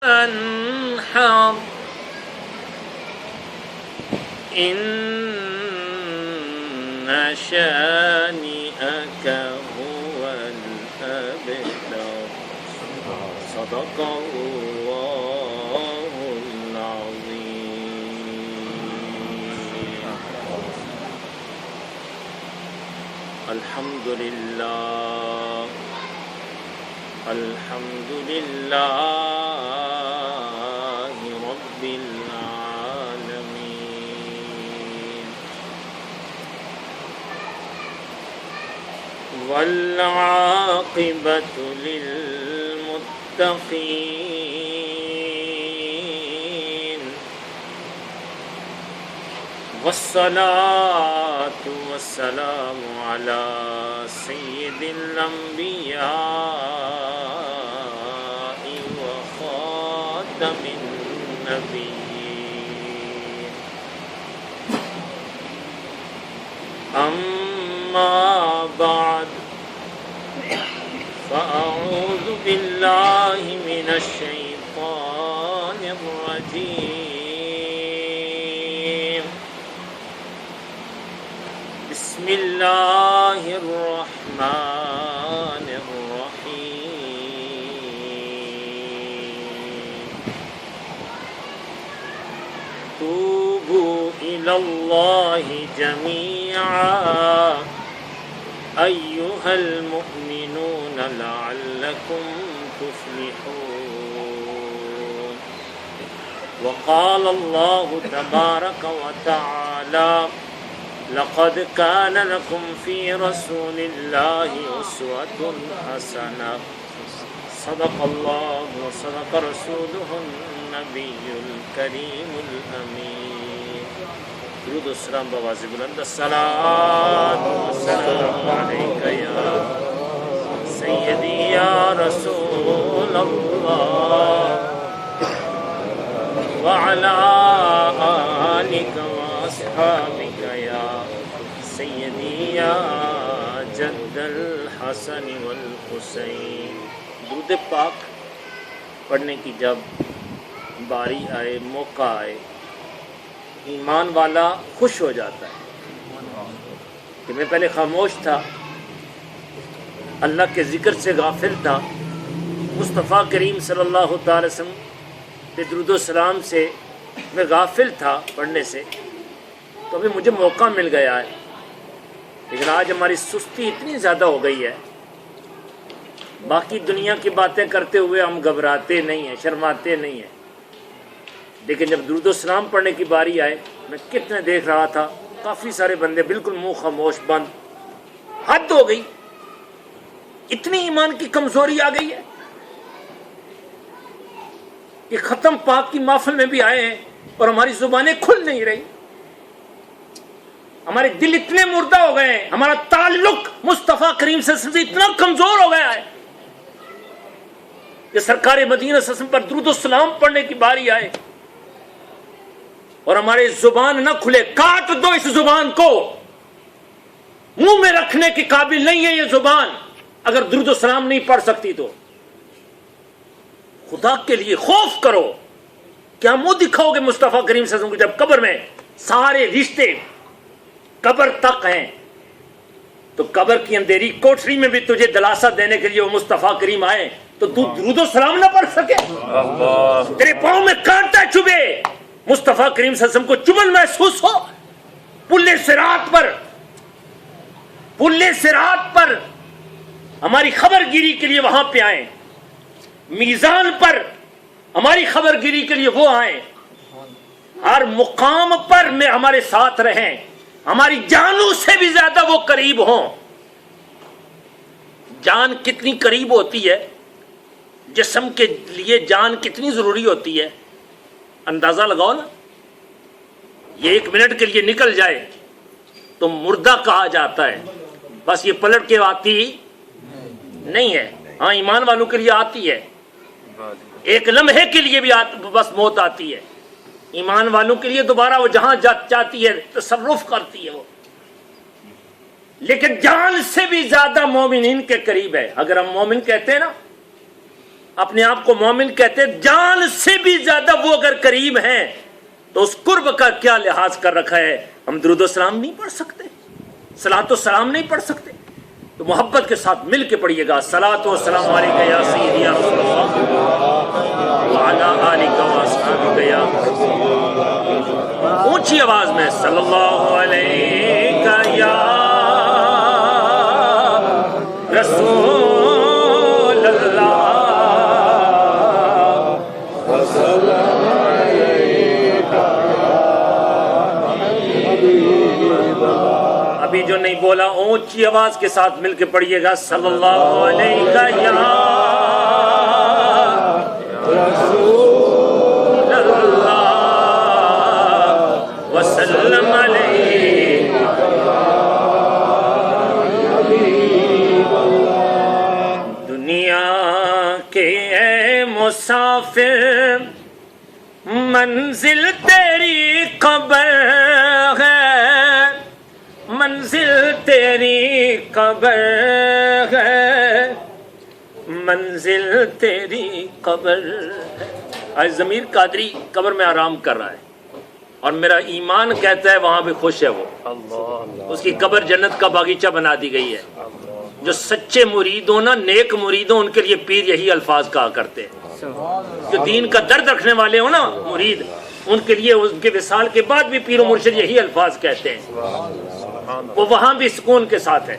انحر إن شانئك هو الأبتر صدق الله العظيم. الحمد لله الحمد لله رب العالمين والعاقبة للمتقين والصلاة والسلام على سيد الأنبياء وخاتم النبيين أما بعد فأعوذ بالله من الشيطان الرجيم بسم الله الرحمن الرحيم توبوا إلى الله جميعا أيها المؤمنون لعلكم تفلحون. وقال الله تبارك وتعالى لقد كان لكم في رسول الله أسوة حسنة صدق الله وصدق رسوله النبي الكريم الأمين. درود و سلام بواز بلند الصلاة والسلام عليك يا سيدي يا رسول الله وعلى آلك وأصحابك يا سيدي يا جد الحسن والحسين. درود پاک پڑھنے کی جب باری آئے، موقع آئے، ایمان والا خوش ہو جاتا ہے کہ میں پہلے خاموش تھا، اللہ کے ذکر سے غافل تھا، مصطفیٰ کریم صلی اللہ تعالی وسلم کے درود و سلام سے میں غافل تھا پڑھنے سے، تو ابھی مجھے موقع مل گیا ہے. لیکن آج ہماری سستی اتنی زیادہ ہو گئی ہے، باقی دنیا کی باتیں کرتے ہوئے ہم گھبراتے نہیں ہیں، شرماتے نہیں ہیں، لیکن جب درود و سلام پڑھنے کی باری آئے، میں کتنے دیکھ رہا تھا کافی سارے بندے بالکل منہ خاموش بند. حد ہو گئی، اتنی ایمان کی کمزوری آ گئی ہے کہ ختم پاک کی محفل میں بھی آئے ہیں اور ہماری زبانیں کھل نہیں رہی، ہمارے دل اتنے مردہ ہو گئے ہیں، ہمارا تعلق مصطفیٰ کریم صلی اللہ علیہ وسلم سے اتنا کمزور ہو گیا ہے کہ سرکار مدینہ صلی اللہ علیہ وسلم پر درود و سلام پڑھنے کی باری آئے اور ہمارے زبان نہ کھلے. کاٹ دو اس زبان کو، منہ میں رکھنے کے قابل نہیں ہے یہ زبان اگر درود و سلام نہیں پڑھ سکتی تو. خدا کے لیے خوف کرو. کیا منہ دکھاؤ گے مصطفیٰ کریم صلی اللہ علیہ وسلم کو جب قبر میں سارے رشتے قبر تک ہیں؟ تو قبر کی اندھیری کوٹری میں بھی تجھے دلاسا دینے کے لیے وہ مصطفیٰ کریم آئے تو تو درود و سلام نہ پڑھ سکے؟ تیرے پاؤں میں کانٹا چبھے، مصطفیٰ کریم صلی اللہ علیہ وسلم کو چبھن محسوس ہو، پلے صراط پر ہماری خبر گیری کے لیے وہاں پہ آئیں، میزان پر ہماری خبر گیری کے لیے وہ آئیں، ہر مقام پر میں ہمارے ساتھ رہیں، ہماری جانوں سے بھی زیادہ وہ قریب ہوں. جان کتنی قریب ہوتی ہے، جسم کے لیے جان کتنی ضروری ہوتی ہے، اندازہ لگاؤ نا. یہ 1 منٹ کے لیے نکل جائے تو مردہ کہا جاتا ہے، بس یہ پلٹ کے آتی نہیں ہے. ہاں ایمان والوں کے لیے آتی ہے، 1 لمحے کے لیے بھی بس موت آتی ہے. ایمان والوں کے لیے دوبارہ وہ جہاں چاہتی ہے تصرف کرتی ہے وہ، لیکن جان سے بھی زیادہ مومنین کے قریب ہے. اگر ہم مومن کہتے ہیں نا، اپنے آپ کو مومن کہتے ہیں، جان سے بھی زیادہ وہ اگر قریب ہیں تو اس قرب کا کیا لحاظ کر رکھا ہے؟ ہم درود و سلام نہیں پڑھ سکتے، صلاۃ و سلام نہیں پڑھ سکتے؟ تو محبت کے ساتھ مل کے پڑھیے گا، صلاۃ و سلام علیک یا سیدی یا رسول اللہ وعلی آلک و اصحابک یا، اونچی آواز میں صلی اللہ علیہ یا رسول اللہ ابھی جو نہیں بولا اونچی آواز کے ساتھ مل کے پڑھیے گا، صلی اللہ علیہ یا رسول اللہ وسلم علیہ۔ دنیا کے اے مسافر منزل تیری قبر ہے، منزل تیری قبر ہے، منزل تیری قبر ہے۔ آج ضمیر قادری قبر میں آرام کر رہا ہے اور میرا ایمان کہتا ہے وہاں بھی خوش ہے وہ، اس کی قبر جنت کا باغیچہ بنا دی گئی ہے۔ جو سچے مرید ہوں نا، نیک مرید ہوں، ان کے لیے پیر یہی الفاظ کہا کرتے ہیں۔ جو دین کا درد رکھنے والے ہوں نا مرید، ان کے لیے ان کے وصال کے بعد بھی پیر و مرشد یہی الفاظ کہتے ہیں، وہ وہاں بھی سکون کے ساتھ ہے۔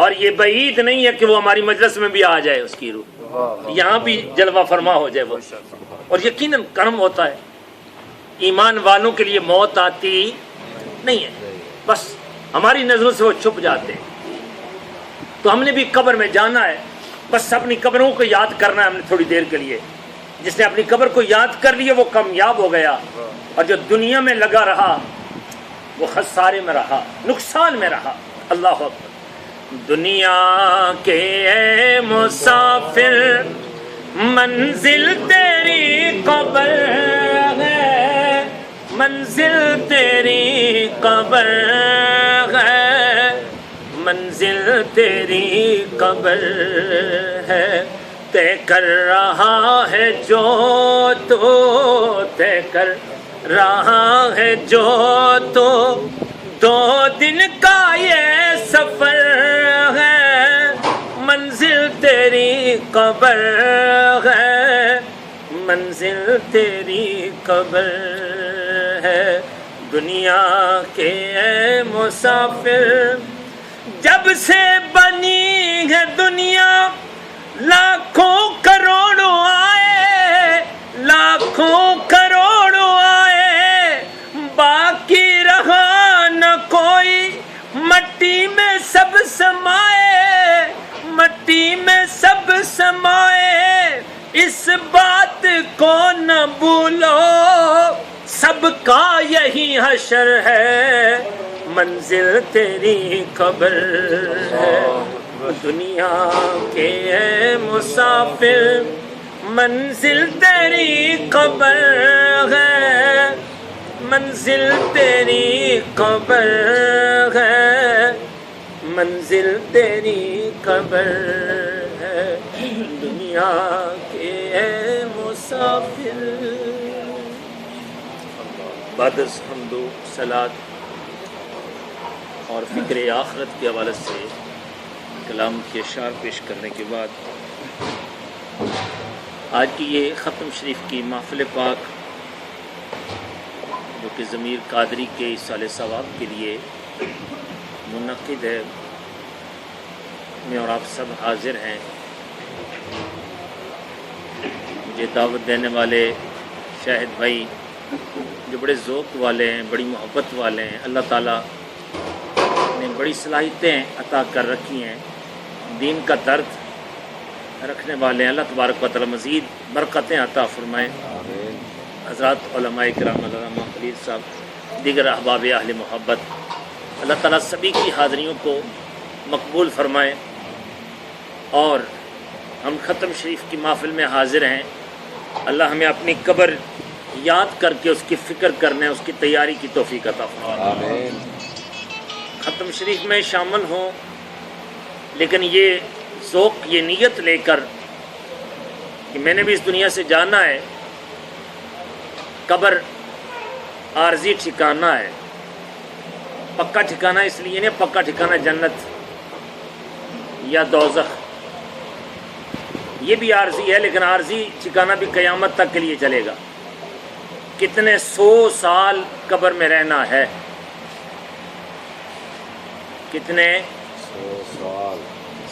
اور یہ بعید نہیں ہے کہ وہ ہماری مجلس میں بھی آ جائے اس کی روح، یہاں بھی جلوہ فرما ہو جائے وہ، اور یقیناً کرم ہوتا ہے۔ ایمان والوں کے لیے موت آتی نہیں ہے، بس ہماری نظروں سے وہ چھپ جاتے ہیں۔ تو ہم نے بھی قبر میں جانا ہے، بس اپنی قبروں کو یاد کرنا ہے ہم نے تھوڑی دیر کے لیے۔ جس نے اپنی قبر کو یاد کر لیا وہ کامیاب ہو گیا، اور جو دنیا میں لگا رہا وہ خسارے میں رہا، نقصان میں رہا۔ اللہ اکبر۔ دنیا کے اے مسافر منزل تیری قبر ہے، منزل تیری قبر ہے، منزل تیری قبر ہے۔ طے کر رہا ہے جو تو، طے کر رہا ہے جو تو، 2 دن کا یہ سفر ہے، منزل تیری قبر ہے، منزل تیری قبر ہے۔ دنیا کے اے مسافر جب سے بنی ہے دنیا، لاکھوں کروڑوں آئے، لاکھوں کروڑوں آئے، باقی رہا نہ کوئی، مٹی میں سب سمائے، مٹی میں سب سمائے۔ اس بات کو نہ بھولو، سب کا یہی حشر ہے، منزل تیری قبر ہے۔ دنیا کے اے مسافر منزل تیری قبر ہے، منزل تیری قبر ہے، منزل تیری قبر ہے۔ دنیا کے اے مسافر۔ بعد از حمد و صلات اور فکر آخرت کے حوالے سے کلام کے اشعار پیش کرنے کے بعد آج کی یہ ختم شریف کی محفل پاک، جو کہ ضمیر قادری کے ایصال ثواب کے لیے منعقد ہے، میں اور آپ سب حاضر ہیں۔ مجھے دعوت دینے والے شاہد بھائی جو بڑے ذوق والے ہیں، بڑی محبت والے ہیں، اللہ تعالیٰ نے بڑی صلاحیتیں عطا کر رکھی ہیں، دین کا درد رکھنے والے ہیں، اللہ تبارک و تعالیٰ مزید برکتیں عطا فرمائیں۔ حضرات علماء کرام، علامہ خلیل صاحب، دیگر احباب اہل محبت، اللہ تعالیٰ سبھی کی حاضریوں کو مقبول فرمائیں، اور ہم ختم شریف کی محفل میں حاضر ہیں۔ اللہ ہمیں اپنی قبر یاد کر کے اس کی فکر کرنے، اس کی تیاری کی توفیق عطا فرمائے۔ ختم شریف میں شامل ہوں، لیکن یہ ذوق، یہ نیت لے کر کہ میں نے بھی اس دنیا سے جانا ہے، قبر عارضی ٹھکانہ ہے، پکا ٹھکانہ اس لیے نہیں، پکا ٹھکانہ جنت یا دوزخ، یہ بھی عارضی ہے، لیکن عارضی ٹھکانہ بھی قیامت تک کے لیے چلے گا۔ کتنے 100 سال قبر میں رہنا ہے، کتنے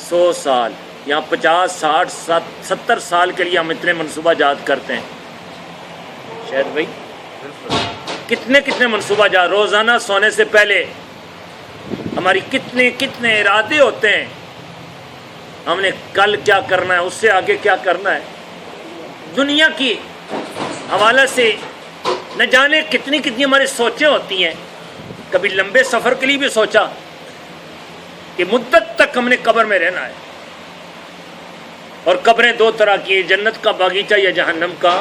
100 سال، یہاں 50 60 70 سال کے لیے ہم اتنے منصوبہ جات کرتے ہیں۔ شاید بھائی کتنے منصوبہ جات، روزانہ سونے سے پہلے ہماری کتنے ارادے ہوتے ہیں، ہم نے کل کیا کرنا ہے، اس سے آگے کیا کرنا ہے۔ دنیا کی حوالے سے نہ جانے کتنی ہماری سوچیں ہوتی ہیں۔ کبھی لمبے سفر کے لیے بھی سوچا کہ مدت تک ہم نے قبر میں رہنا ہے، اور قبریں 2 طرح کی ہیں، جنت کا باغیچہ یا جہنم کا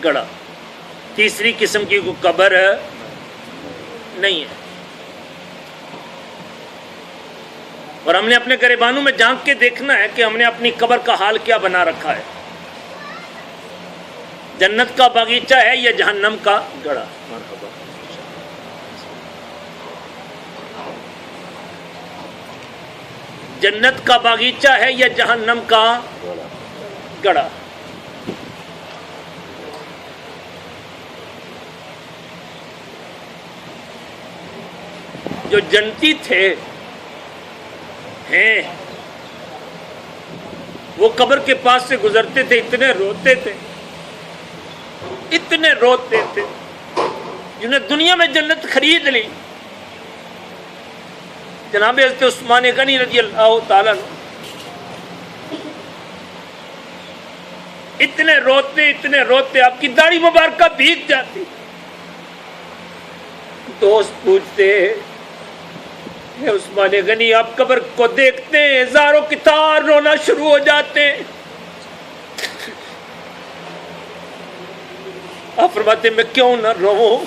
گڑھا۔ تیسری قسم کی کوئی قبر نہیں ہے۔ اور ہم نے اپنے گریبانوں میں جھانک کے دیکھنا ہے کہ ہم نے اپنی قبر کا حال کیا بنا رکھا ہے، جنت کا باغیچہ ہے یا جہنم کا گڑھا۔ جنت کا باغیچہ ہے یا جہنم کا گڑھا۔ جو جنتی تھے ہیں، وہ قبر کے پاس سے گزرتے تھے، اتنے روتے تھے جنہیں دنیا میں جنت خرید لی۔ جناب حضرت عثمان غنی رضی اللہ تعالیٰ اتنے روتے آپ کی داڑھی مبارکہ بھیگ جاتی۔ دوست پوچھتے ہیں عثمان غنی آپ قبر کو دیکھتے ہیں، ہزاروں کی تار رونا شروع ہو جاتے ہیں۔ آپ فرماتے ہیں میں کیوں نہ روؤں؟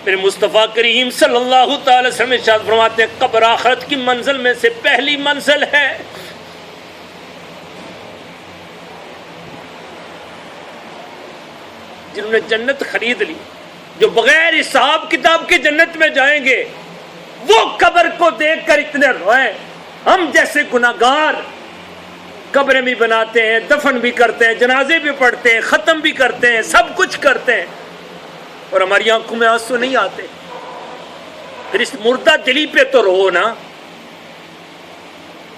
میرے مصطفیٰ کریم صلی اللہ تعالی وسلم ارشاد فرماتے ہیں قبر آخرت کی منزل میں سے پہلی منزل ہے۔ جنہوں نے جنت خرید لی، جو بغیر حساب کتاب کے جنت میں جائیں گے، وہ قبر کو دیکھ کر اتنے روئے۔ ہم جیسے گناہگار قبریں بھی بناتے ہیں، دفن بھی کرتے ہیں، جنازے بھی پڑھتے ہیں، ختم بھی کرتے ہیں، سب کچھ کرتے ہیں، اور ہماری آنکھوں میں آنسو نہیں آتے۔ پھر اس مردہ دلی پہ تو رو نا،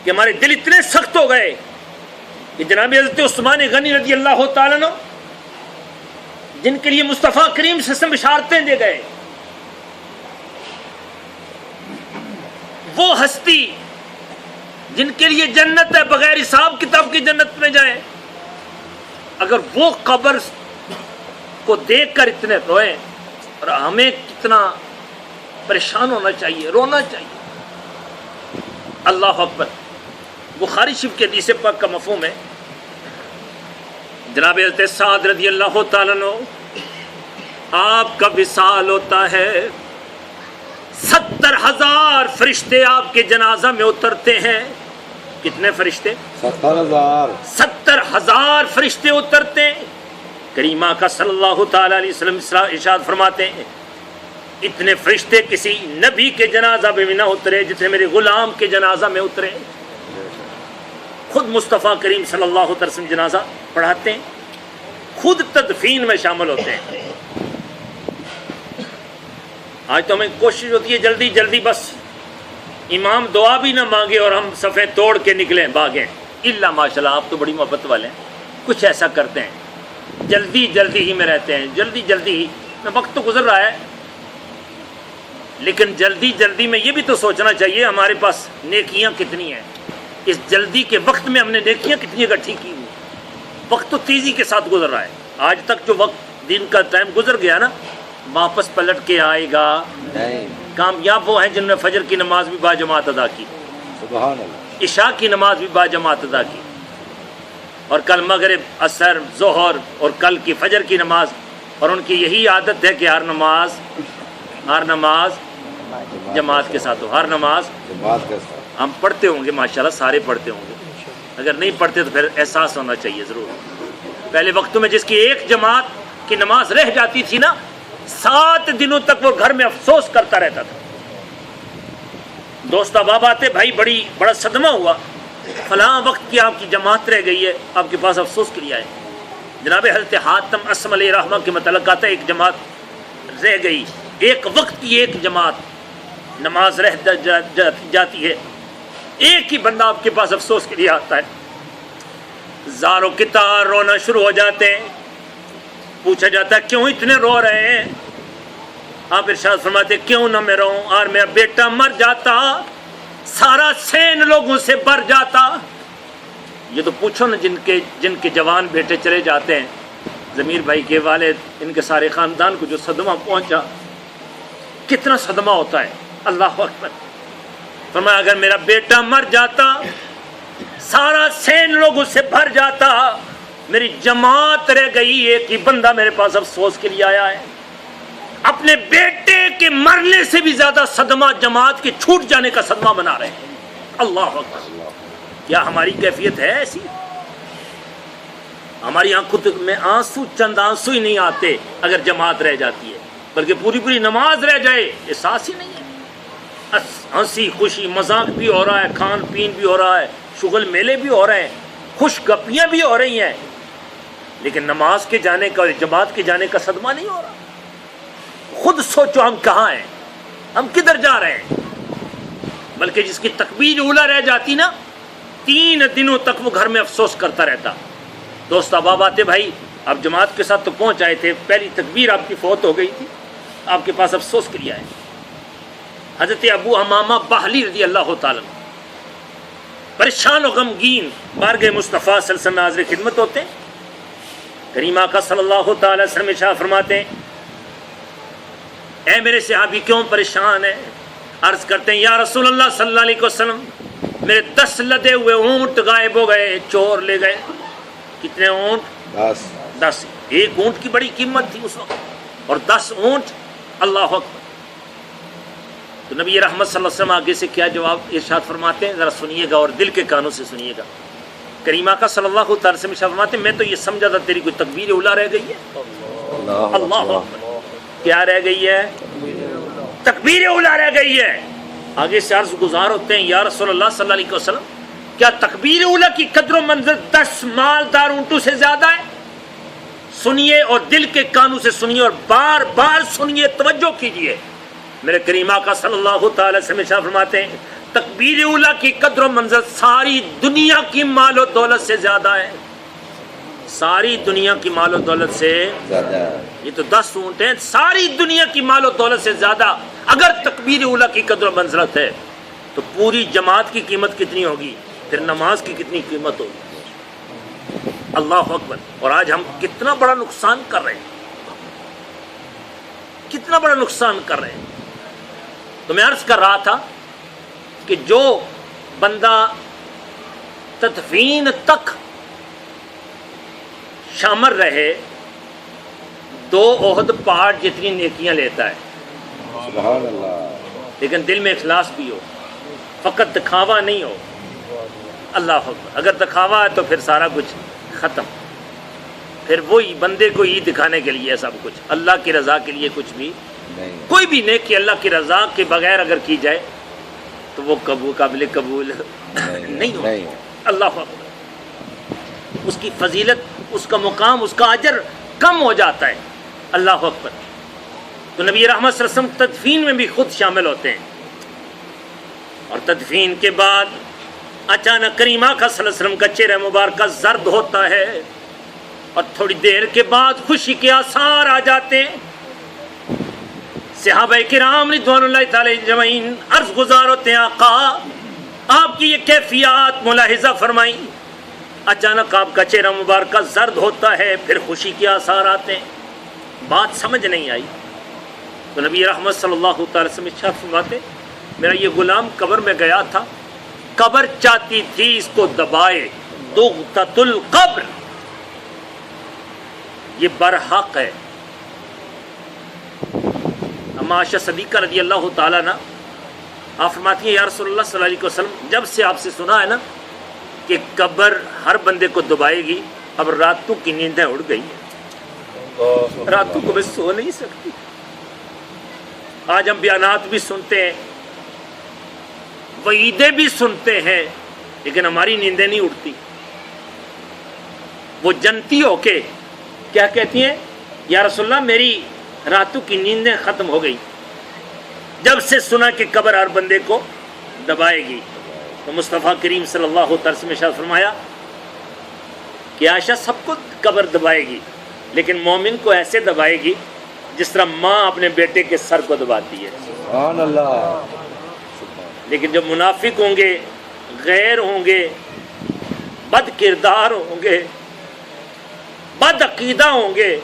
کہ ہمارے دل اتنے سخت ہو گئے کہ جناب حضرت عثمان غنی رضی اللہ تعالیٰ عنہ، جن کے لیے مصطفیٰ کریم صلی اللہ علیہ وسلم بشارتیں دے گئے، وہ ہستی جن کے لیے جنت ہے، بغیر حساب کتاب کی جنت میں جائیں، اگر وہ قبر کو دیکھ کر اتنے روئے، اور ہمیں کتنا پریشان ہونا چاہیے، رونا چاہیے۔ اللہ اکبر۔ بخاری شریف کے حدیث پاک کا مفہوم ہے، جناب حضرت سعد رضی اللہ تعالیٰ عنہ، آپ کا وصال ہوتا ہے، 70,000 فرشتے آپ کے جنازہ میں اترتے ہیں۔ کتنے فرشتے؟ 70,000 فرشتے اترتے ہیں۔ کریمہ کا صلی اللہ تعالی علیہ وسلم ارشاد فرماتے ہیں اتنے فرشتے کسی نبی کے جنازہ میں نہ اترے جتنے میرے غلام کے جنازہ میں اترے۔ خود مصطفیٰ کریم صلی اللہ علیہ وسلم جنازہ پڑھاتے ہیں، خود تدفین میں شامل ہوتے ہیں۔ آج تو ہمیں کوشش ہوتی ہے جلدی جلدی، بس امام دعا بھی نہ مانگے اور ہم صفیں توڑ کے نکلیں بھاگیں۔ اللہ ماشاءاللہ آپ تو بڑی محبت والے ہیں، کچھ ایسا کرتے ہیں، جلدی ہی میں رہتے ہیں، جلدی ہی میں، وقت تو گزر رہا ہے، لیکن جلدی میں یہ بھی تو سوچنا چاہیے ہمارے پاس نیکیاں کتنی ہیں، اس جلدی کے وقت میں ہم نے نیکیاں کتنی اکٹھی کی ہوئی۔ وقت تو تیزی کے ساتھ گزر رہا ہے، آج تک جو وقت دن کا ٹائم گزر گیا نا، واپس پلٹ کے آئے گا نہیں۔ کامیاب وہ ہیں جنہوں نے فجر کی نماز بھی باجماعت ادا کی، سبحان اللہ، عشاء کی نماز بھی باجماعت ادا کی، اور کل مغرب، عصر، ظہر اور کل کی فجر کی نماز، اور ان کی یہی عادت ہے کہ ہر نماز جماعت کے ساتھ ہو، ہر نماز ہم پڑھتے ہوں گے، ماشاءاللہ سارے پڑھتے ہوں گے، اگر نہیں پڑھتے تو پھر احساس ہونا چاہیے ضرور. پہلے وقتوں میں جس کی ایک جماعت کی نماز رہ جاتی تھی نا 7 دنوں تک وہ گھر میں افسوس کرتا رہتا تھا. دوست احباب آتے بھائی بڑا صدمہ ہوا، فلاں وقت کی آپ کی جماعت رہ گئی ہے، آپ کے پاس افسوس کے لیے آئے. جناب حضرت حاتم اسم علیہ رحمہ کے متعلق آتا ہے ایک جماعت رہ گئی، ایک وقت کی ایک جماعت نماز رہ جاتی ہے، ایک ہی بندہ آپ کے پاس افسوس کے لیے آتا ہے. زار و کتار رونا شروع ہو جاتے ہیں. پوچھا جاتا ہے کیوں اتنے رو رہے ہیں؟ آپ ارشاد فرماتے کیوں نہ میں رہوں، اور میرا بیٹا مر جاتا سارا سین لوگوں سے بھر جاتا. یہ تو پوچھو نا جن کے جوان بیٹے چلے جاتے ہیں. ضمیر بھائی کے والد ان کے سارے خاندان کو جو صدمہ پہنچا، کتنا صدمہ ہوتا ہے. اللہ اکبر. فرمایا اگر میرا بیٹا مر جاتا سارا سین لوگوں سے بھر جاتا، میری جماعت رہ گئی، ایک ہی بندہ میرے پاس افسوس کے لیے آیا ہے. اپنے بیٹے کے مرنے سے بھی زیادہ صدمہ جماعت کے چھوٹ جانے کا صدمہ بنا رہے ہیں. اللہ اکبر. کیا ہماری کیفیت ہے ایسی؟ ہماری آنکھوں میں چند آنسو ہی نہیں آتے اگر جماعت رہ جاتی ہے، بلکہ پوری نماز رہ جائے احساس ہی نہیں ہے. ہنسی خوشی مذاق بھی ہو رہا ہے، کھان پین بھی ہو رہا ہے، شغل میلے بھی ہو رہے ہیں، خوش گپیاں بھی ہو رہی ہیں، لیکن نماز کے جانے کا اور جماعت کے جانے کا صدمہ نہیں ہو رہا. خود سوچو ہم کہاں ہیں، ہم کدھر جا رہے ہیں. بلکہ جس کی تکبیر اولیٰ رہ جاتی نا 3 دنوں تک وہ گھر میں افسوس کرتا رہتا. دوست احباب آتے بھائی آپ جماعت کے ساتھ تو پہنچ آئے تھے، پہلی تکبیر آپ کی فوت ہو گئی تھی، آپ کے پاس افسوس کے لیے آئے. حضرت ابو امامہ باہلی رضی اللہ تعالیٰ پریشان و غمگین بارگاہ مصطفیٰ صلی اللہ علیہ وسلم حاضر خدمت ہوتے ہیں. کریم آقا صلی اللہ تعالی وسلم ارشاد فرماتے ہیں اے میرے صحابی کیوں پریشان ہیں؟ عرض کرتے ہیں یا رسول اللہ صلی اللہ علیہ وسلم میرے 10 لدے ہوئے اونٹ غائب ہو گئے، چور لے گئے. کتنے اونٹ؟ 10. ایک اونٹ کی بڑی قیمت تھی اس وقت، اور 10 اونٹ. اللہ اکبر. تو نبی رحمت صلی اللہ علیہ وسلم آگے سے کیا جواب ارشاد فرماتے ہیں، ذرا سنیے گا اور دل کے کانوں سے سنیے گا. کریم آقا صلی اللہ تعالی وسلم ارشاد فرماتے ہیں میں تو یہ سمجھا تھا تیری کوئی تکبیر اولیٰ رہ گئی ہے. اللہ اکبر. کیا رہ گئی ہے؟ تکبیر اولیٰ رہ گئی ہے. آگے سے عرض گزار ہوتے ہیں یا رسول اللہ صلی اللہ علیہ وسلم کیا تکبیر اولیٰ کی قدر و منزل 10 مالدار اونٹوں سے زیادہ ہے؟ سنیے اور دل کے کانوں سے سنیے اور بار بار سنیے، توجہ کیجیے. میرے کریم آقا صلی اللہ تعالی وسلم ارشاد فرماتے ہیں تکبیر اولیٰ کی قدر و منزل ساری دنیا کی مال و دولت سے زیادہ ہے. ساری دنیا کی مال و دولت سے زیادہ. یہ تو 10 اونٹ ہیں، ساری دنیا کی مال و دولت سے زیادہ اگر تکبیر اولیٰ کی قدر و منزلت ہے تو پوری جماعت کی قیمت کتنی ہوگی، پھر نماز کی کتنی قیمت ہوگی. اللہ اکبر. اور آج ہم کتنا بڑا نقصان کر رہے ہیں، کتنا بڑا نقصان کر رہے ہیں. تو میں عرض کر رہا تھا کہ جو بندہ تدفین تک شامل رہے 2 احد پہاڑ جتنی نیکیاں لیتا ہے. سبحان اللہ. لیکن دل میں اخلاص بھی ہو، فقط دکھاوا نہیں ہو. اللہ اکبر. اگر دکھاوا ہے تو پھر سارا کچھ ختم، پھر وہی بندے کو ہی دکھانے کے لیے سب کچھ، اللہ کی رضا کے لیے کچھ بھی نہیں. کوئی بھی نیکی اللہ کی رضا کے بغیر اگر کی جائے تو وہ قابل قبول نہیں ہو. اللہ اکبر. اس کی فضیلت، اس کا مقام، اس کا اجر کم ہو جاتا ہے. اللہ اکبر. تو نبی رحمت صلی اللہ علیہ وسلم تدفین میں بھی خود شامل ہوتے ہیں، اور تدفین کے بعد اچانک کریم آقا صلی اللہ علیہ وسلم کا چہرہ مبارکہ زرد ہوتا ہے، اور تھوڑی دیر کے بعد خوشی کے آثار آ جاتے ہیں. صحابہ کرام رضوان اللہ تعالی اجمعین عرض گزار ہوتے ہیں آقا آپ کی یہ کیفیات ملاحظہ فرمائیں. اچانک آپ کا چہرہ مبارکہ زرد ہوتا ہے، پھر خوشی کے آثار آتے ہیں. بات سمجھ نہیں آئی تو نبی رحمت صلی اللہ تعالی وسلم ارشاد فرماتے میرا یہ غلام قبر میں گیا تھا، قبر چاہتی تھی اس کو دبائے. دغتۃ القبر، یہ برحق ہے. عائشہ صدیقہ رضی اللہ تعالیٰ عنہ آپ فرماتی ہیں یا رسول اللہ صلی اللہ علیہ وسلم جب سے آپ سے سنا ہے نا کہ قبر ہر بندے کو دبائے گی. اب راتوں کی نیندیں اڑ گئی ہیں, راتوں کو میں سو نہیں سکتی. آج ہم بیانات بھی سنتے ہیں, وعیدیں بھی سنتے ہیں, لیکن ہماری نیندیں نہیں اڑتی. وہ جنتی ہو کے کیا کہتی ہیں, یا رسول اللہ میری راتوں کی نیندیں ختم ہو گئی جب سے سنا کہ قبر ہر بندے کو دبائے گی. تو مصطفیٰ کریم صلی اللہ علیہ وسلم نے ارشاد فرمایا کہ عائشہ سب کو قبر دبائے گی, لیکن مومن کو ایسے دبائے گی جس طرح ماں اپنے بیٹے کے سر کو دباتی ہے. سبحان اللہ. لیکن جو منافق ہوں گے, غیر ہوں گے, بد کردار ہوں گے, بد عقیدہ ہوں گے,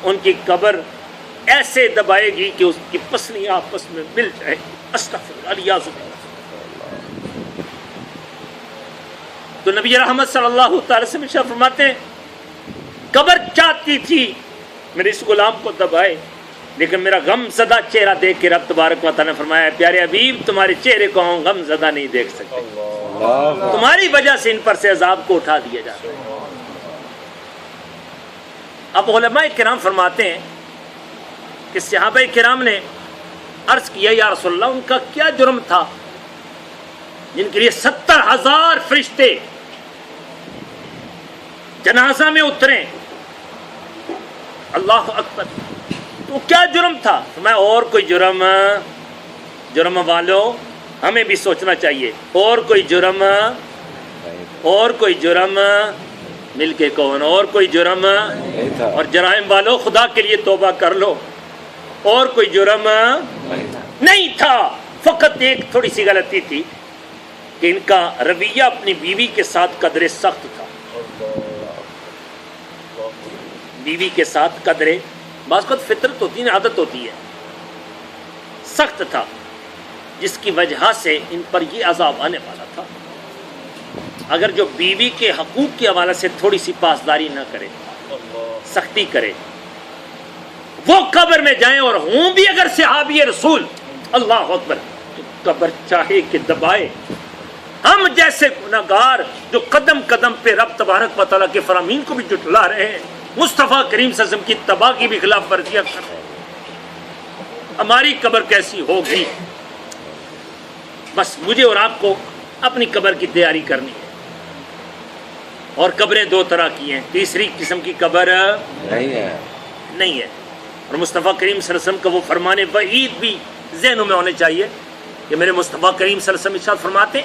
ان کی قبر ایسے دبائے گی کہ اس کی پسلیاں آپس میں مل جائیں. استغفر اللہ. تو نبی رحمت صلی اللہ تعالی وسلم فرماتے ہیں قبر چاہتی تھی میرے اس غلام کو دبائے, لیکن میرا غم زدہ چہرہ دیکھ کے رب تبارک و تعالی نے فرمایا پیارے حبیب تمہارے چہرے کو ہم غم زدہ نہیں دیکھ سکتے, تمہاری وجہ سے ان پر سے عذاب کو اٹھا دیا جاتا ہے. اب علماء کرام فرماتے ہیں کہ صحابہ کرام نے عرض کیا یا رسول اللہ ان کا کیا جرم تھا جن کے لیے 70,000 فرشتے جنازہ میں اتریں. اللہ اکبر. تو کیا جرم تھا؟ میں اور کوئی جرم والوں ہمیں بھی سوچنا چاہیے, اور کوئی جرم مل کے کون, اور کوئی جرم, اور جرائم والوں خدا کے لیے توبہ کر لو, اور کوئی جرم نہیں تھا. فقط ایک تھوڑی سی غلطی تھی کہ ان کا رویہ اپنی بیوی کے ساتھ قدرے سخت تھا. بیوی کے ساتھ قدرے بعض وقت فطرت ہوتی ہے, عادت ہوتی ہے, سخت تھا, جس کی وجہ سے ان پر یہ عذاب آنے والا تھا. اگر جو بیوی کے حقوق کے حوالے سے تھوڑی سی پاسداری نہ کرے, سختی کرے, وہ قبر میں جائیں اور ہوں بھی اگر صحابی رسول, اللہ اکبر, تو قبر چاہے کہ دبائے. ہم جیسے گناہگار جو قدم قدم پہ رب تبارک و تعالیٰ کے فرامین کو بھی جھٹلا رہے ہیں, مصطفیٰ کریم صلی اللہ علیہ وسلم کی تباہ کی بھی خلاف ورزیاں کر رہے ہیں, ہماری قبر کیسی ہوگی؟ بس مجھے اور آپ کو اپنی قبر کی تیاری کرنی ہے. اور قبریں دو طرح کی ہیں, تیسری قسم کی قبر نہیں ہے. اور مصطفیٰ کریم صلی اللہ علیہ وسلم کا وہ فرمان وعید بھی ذہنوں میں ہونے چاہیے کہ میرے مصطفیٰ کریم صلی اللہ علیہ وسلم ارشاد فرماتے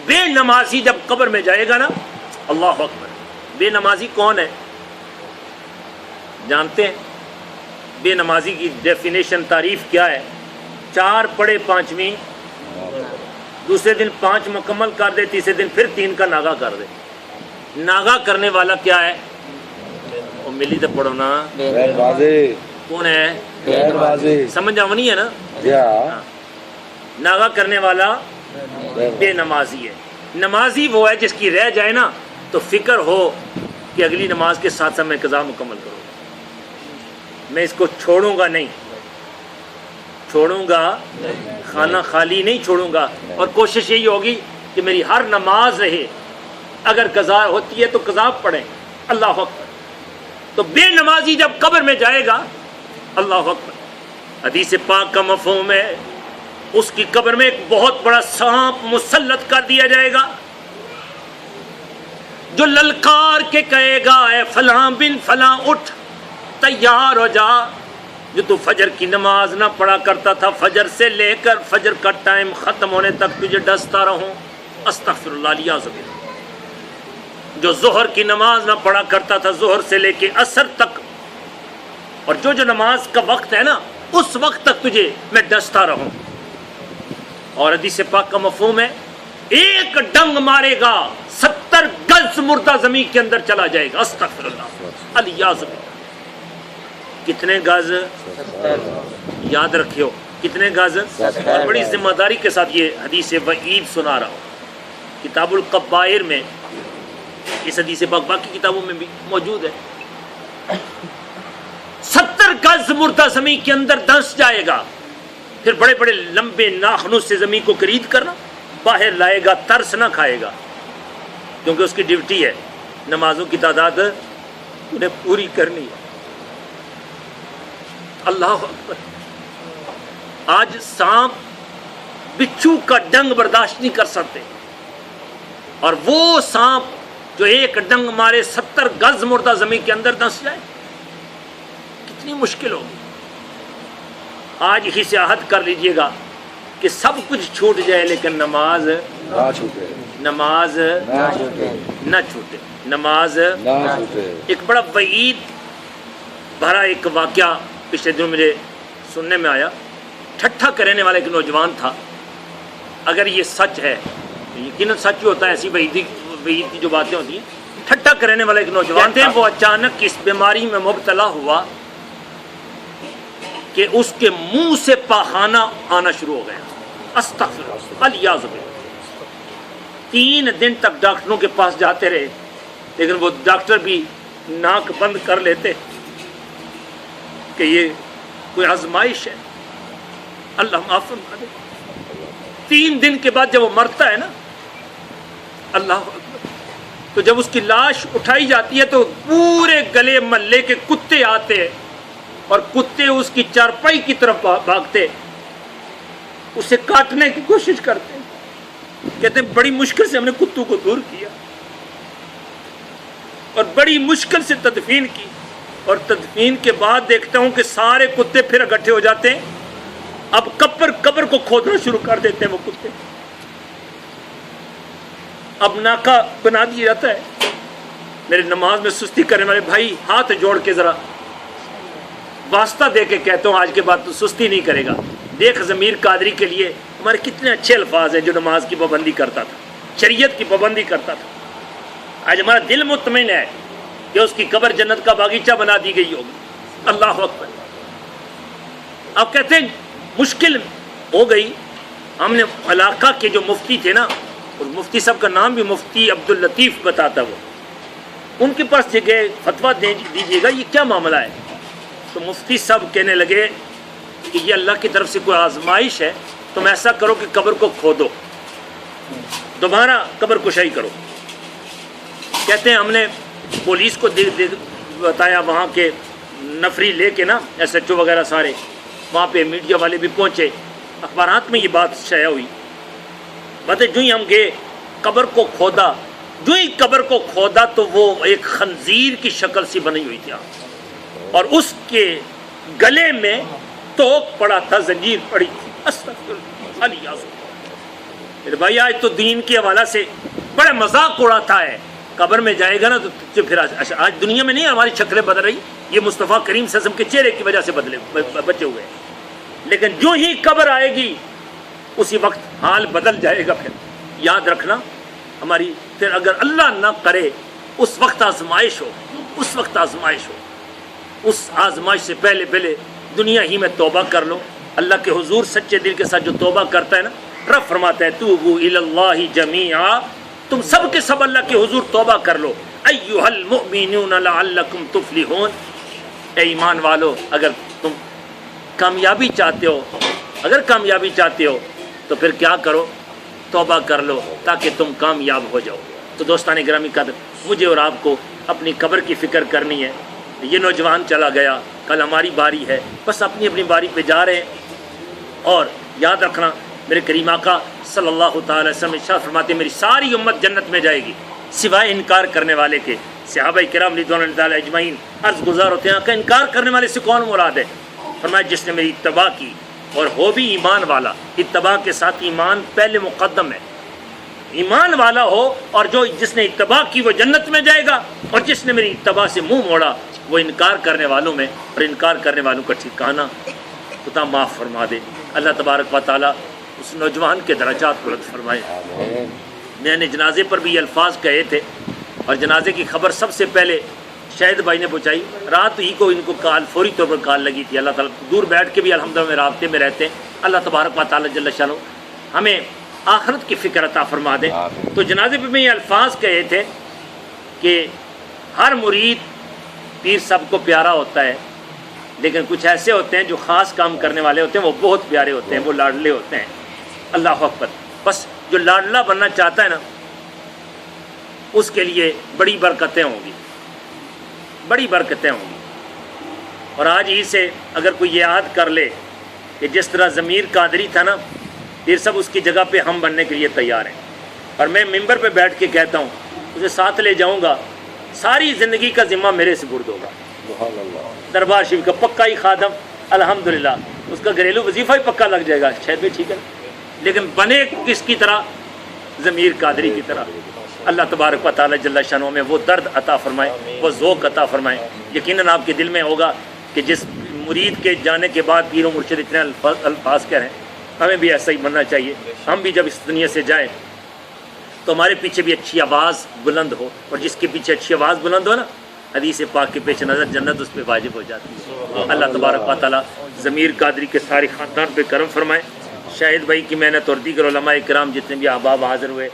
بے نمازی جب قبر میں جائے گا نا, اللہ اکبر. بے نمازی کون ہے جانتے ہیں؟ بے نمازی کی ڈیفینیشن تعریف کیا ہے؟ 4 پڑھے 5ویں, دوسرے دن 5 مکمل کر دے, تیسرے دن پھر 3 کا ناغا کر دے. ناغا کرنے والا کیا ہے؟ وہ ملی تو پڑھو نا, کون ہے؟ سمجھ آونی ہے نا. ناغا کرنے والا بے نمازی ہے. نمازی وہ ہے جس کی رہ جائے نا تو فکر ہو کہ اگلی نماز کے ساتھ ساتھ میں قضا مکمل کروں, میں اس کو چھوڑوں گا نہیں, چھوڑوں گا خانہ خالی نہیں چھوڑوں گا. اور کوشش یہی ہوگی کہ میری ہر نماز رہے, اگر قضا ہوتی ہے تو قضا پڑھیں. اللہ اکبر. تو بے نمازی جب قبر میں جائے گا, اللہ اکبر, حدیث پاک کا مفہوم ہے اس کی قبر میں ایک بہت بڑا سانپ مسلط کر دیا جائے گا جو للکار کے کہے گا اے فلاں بن فلاں اٹھ تیار ہو جا, جو تو فجر کی نماز نہ پڑھا کرتا تھا, فجر سے لے کر فجر کا ٹائم ختم ہونے تک تجھے ڈستا رہوں. استغفر اللہ علیہ وسلم. جو ظہر کی نماز نہ پڑھا کرتا تھا ظہر سے لے کے عصر تک, اور جو نماز کا وقت ہے نا اس وقت تک تجھے میں ڈستا رہوں. اور حدیث پاک کا مفہوم ہے ایک ڈنگ مارے گا 70 گز مردہ زمین کے اندر چلا جائے گا. استغفر اللہ علیہ وسلم. کتنے گز؟ یاد رکھیو, کتنے گز؟ اور بڑی ذمہ داری کے ساتھ یہ حدیث وعید سنا رہا ہوں. کتاب القبائر میں اس حدیث پاک باقی کتابوں میں بھی موجود ہے. 70 گز مردہ زمین کے اندر دھنس جائے گا, پھر بڑے بڑے لمبے ناخنوں سے زمین کو قرید کرنا, باہر لائے گا, ترس نہ کھائے گا. کیونکہ اس کی ڈیوٹی ہے نمازوں کی تعداد انہیں پوری کرنی ہے۔ اللہ اکبر۔ آج سانپ بچھو کا ڈنگ برداشت نہیں کر سکتے، اور وہ سانپ جو ایک ڈنگ مارے 70 گز مردہ زمین کے اندر دھنس جائے، کتنی مشکل ہوگی۔ آج ہی سے عہد کر لیجئے گا کہ سب کچھ چھوٹ جائے لیکن نماز نہ چھوٹے، نماز نہ چھوٹے، نہ چھوٹے، نماز نہ چھوٹے۔ ایک بڑا وعید بھرا ایک واقعہ پچھلے دنوں مجھے سننے میں آیا۔ ٹھٹھا کرنے والا ایک نوجوان تھا، اگر یہ سچ ہے یقیناً سچ ہی ہوتا ہے، ایسی وعید کی جو باتیں ہوتی ہیں۔ ٹھٹھا کرنے والا ایک نوجوان تھا، وہ اچانک اس بیماری میں مبتلا ہوا کہ اس کے منہ سے پاخانہ آنا شروع ہو گیا۔ استغفر اللہ، الیاذ باللہ۔ 3 دن تک ڈاکٹروں کے پاس جاتے رہے، لیکن وہ ڈاکٹر بھی ناک بند کر لیتے کہ یہ کوئی آزمائش ہے، اللہ معاف فرما دے۔ 3 دن کے بعد جب وہ مرتا ہے نا، اللہ اکبر، تو جب اس کی لاش اٹھائی جاتی ہے تو پورے گلے محلے کے کتے آتے ہیں اور کتے اس کی چارپائی کی طرف بھاگتے، اسے کاٹنے کی کوشش کرتے ہیں۔ کہتے ہیں بڑی مشکل سے ہم نے کتوں کو دور کیا اور بڑی مشکل سے تدفین کی، اور تدفین کے بعد دیکھتا ہوں کہ سارے کتے پھر اکٹھے ہو جاتے ہیں۔ اب قبر کو کھودنا شروع کر دیتے ہیں وہ کتے۔ اب ناکا بنا دیا جاتا ہے۔ میرے نماز میں سستی کرنے والے بھائی ہاتھ جوڑ کے ذرا واسطہ دے کے کہتا ہوں آج کے بعد تو سستی نہیں کرے گا۔ دیکھ ضمیر قادری کے لیے ہمارے کتنے اچھے الفاظ ہیں، جو نماز کی پابندی کرتا تھا، شریعت کی پابندی کرتا تھا۔ آج ہمارا دل مطمئن ہے کہ اس کی قبر جنت کا باغیچہ بنا دی گئی ہوگی۔ اللہ اکبر۔ اب کہتے ہیں مشکل ہو گئی۔ ہم نے علاقہ کے جو مفتی تھے نا، اور مفتی صاحب کا نام بھی مفتی عبداللطیف بتاتا، وہ ان کے پاس گئے، فتویٰ دیجیے گا یہ کیا معاملہ ہے۔ تو مفتی صاحب کہنے لگے کہ یہ اللہ کی طرف سے کوئی آزمائش ہے، تم ایسا کرو کہ قبر کو کھودو، دوبارہ قبر کشائی کرو۔ کہتے ہیں ہم نے پولیس کو بتایا، وہاں کے نفری لے کے نا SHO وغیرہ سارے، وہاں پہ میڈیا والے بھی پہنچے، اخبارات میں یہ بات شائع ہوئی۔ بات جو ہی ہم گئے قبر کو کھودا، جو ہی قبر کو کھودا تو وہ ایک خنزیر کی شکل سی بنی ہوئی تھی، اور اس کے گلے میں توق پڑا تھا، زنجیر پڑی تھی۔ استغفر اللہ۔ میرے بھائی آج تو دین کے حوالہ سے بڑا مذاق اڑاتا ہے، قبر میں جائے گا نا تو پھر آج دنیا میں نہیں ہماری شکلیں بدل رہی، یہ مصطفیٰ کریم صلی اللہ علیہ وسلم کے چہرے کی وجہ سے بچے ہوئے، لیکن جو ہی قبر آئے گی اسی وقت حال بدل جائے گا۔ پھر یاد رکھنا ہماری، پھر اگر اللہ نہ کرے اس وقت آزمائش ہو، اس وقت آزمائش ہو، اس آزمائش سے پہلے دنیا ہی میں توبہ کر لو۔ اللہ کے حضور سچے دل کے ساتھ جو توبہ کرتا ہے نا، رب فرماتا ہے توبوا الی اللہ جمیعا، تم سب کے سب اللہ کے حضور توبہ کر لو۔ ایھا المؤمنون لعلکم تفلحون، اے ایمان والو اگر تم کامیابی چاہتے ہو، اگر کامیابی چاہتے ہو تو پھر کیا کرو، توبہ کر لو تاکہ تم کامیاب ہو جاؤ۔ تو دوستان گرامی قدر، مجھے اور آپ کو اپنی قبر کی فکر کرنی ہے۔ یہ نوجوان چلا گیا، کل ہماری باری ہے، بس اپنی اپنی باری پہ جا رہے ہیں۔ اور یاد رکھنا میرے کریم آقا صلی اللہ تعالی وسلم ارشاد فرماتے ہیں میری ساری امت جنت میں جائے گی سوائے انکار کرنے والے کے۔ صحابہ کرام رضوان اللہ تعالی اجمعین عرض گزار ہوتے ہیں کہ انکار کرنے والے سے کون مراد ہے؟ فرمایا جس نے میری اتباع کی اور ہو بھی ایمان والا۔ اتباع کے ساتھ ایمان پہلے مقدم ہے، ایمان والا ہو، اور جو جس نے اتباع کی وہ جنت میں جائے گا، اور جس نے میری اتباع سے منہ موڑا وہ انکار کرنے والوں میں، اور انکار کرنے والوں کا ٹھکانہ خدا معاف فرما دے۔ اللہ تبارک و تعالیٰ اس نوجوان کے درجات بلند فرمائے۔ میں نے جنازے پر بھی یہ الفاظ کہے تھے، اور جنازے کی خبر سب سے پہلے شاہد بھائی نے پہنچائی۔ رات ہی کو ان کو کال، فوری طور پر کال لگی تھی۔ اللہ تعالیٰ دور بیٹھ کے بھی الحمدللہ میں رابطے میں رہتے ہیں۔ اللہ تبارک و تعالیٰ جل شانہ ہمیں آخرت کی فکر عطا فرما دے۔ تو جنازے پہ میں یہ الفاظ کہے تھے کہ ہر مرید پیر سب کو پیارا ہوتا ہے، لیکن کچھ ایسے ہوتے ہیں جو خاص کام کرنے والے ہوتے ہیں، وہ بہت پیارے ہوتے ہیں، وہ لاڈلے ہوتے ہیں۔ اللہ اکبر۔ بس جو لاڈلا بننا چاہتا ہے نا، اس کے لیے بڑی برکتیں ہوں گی، بڑی برکتیں ہوں گی۔ اور آج ہی سے اگر کوئی یہ یاد کر لے کہ جس طرح ضمیر قادری تھا نا، پھر سب اس کی جگہ پہ ہم بننے کے لیے تیار ہیں۔ اور میں ممبر پہ بیٹھ کے کہتا ہوں اسے ساتھ لے جاؤں گا، ساری زندگی کا ذمہ میرے سپرد ہوگا۔ سبحان اللہ۔ دربار شریف کا پکا ہی خادم، الحمدللہ اس کا گھریلو وظیفہ ہی پکا لگ جائے گا، شاید بھی ٹھیک ہے، لیکن بنے کس کی طرح؟ ضمیر قادری کی طرح۔ اللہ تبارک و تعالی جل شانہ میں وہ درد عطا فرمائے، وہ ذوق عطا فرمائے۔ یقیناً آپ کے دل میں ہوگا کہ جس مرید کے جانے کے بعد پیر و مرشد اتنے الفاظ کہہ رہے ہیں، ہمیں بھی ایسا ہی بننا چاہیے۔ ہم بھی جب اس دنیا سے جائیں تو ہمارے پیچھے بھی اچھی آواز بلند ہو، اور جس کے پیچھے اچھی آواز بلند ہو نا، حدیث پاک کے پیش نظر جنت اس پہ واجب ہو جاتی ہے۔ اللہ تبارک و تعالیٰ ضمیر قادری کے سارے خاندان پہ کرم فرمائے۔ شاہد بھائی کی محنت اور دیگر علماء کرام جتنے بھی احباب حاضر ہوئے،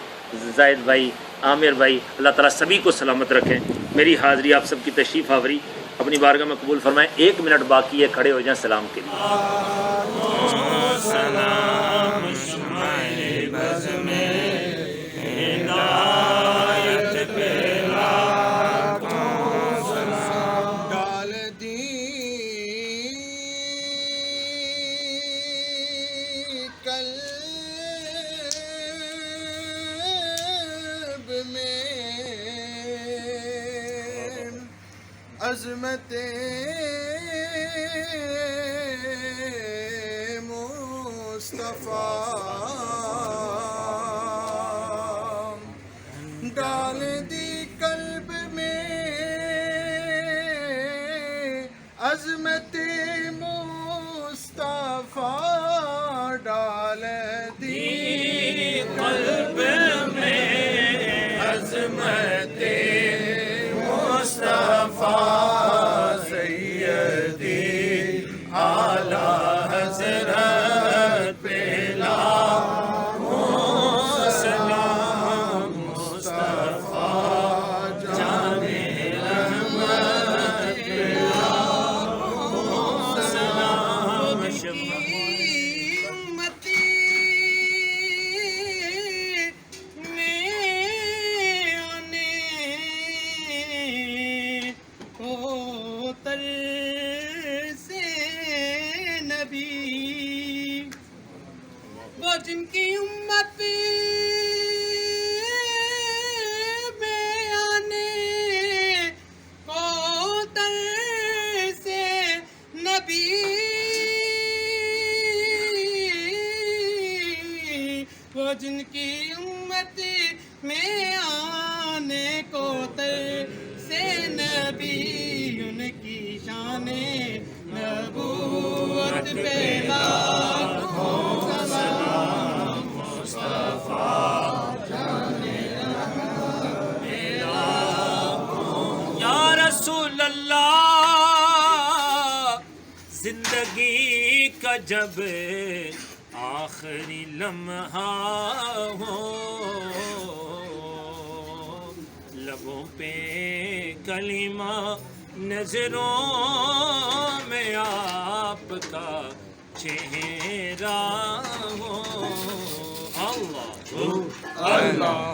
زاہد بھائی، عامر بھائی، اللہ تعالیٰ سبھی کو سلامت رکھیں۔ میری حاضری آپ سب کی تشریف آوری اپنی بارگاہ میں قبول فرمائیں۔ 1 منٹ باقی ہے، کھڑے ہو جائیں سلام کے لیے۔ عظمت مصطفیٰ ڈال دی قلب میں، عظمت مصطفیٰ ڈال دی قلب میں، عظمت مصطفیٰ سیدی اعلیٰ حضرت پہ لاکھوں سلام، مصطفیٰ جان رحمت پہ لاکھوں سلام۔ جن کی امت میں آنے کو ترسے نبی، وہ جن کی امت میں آنے کو ترسے نبی، ان کی شان نبوت پہ لاکھوں رسول اللہ زندگی کا جب آخری لمحہ ہو، لبوں پہ کلمہ نظروں میں آپ کا چہرہ ہو، اللہ اللہ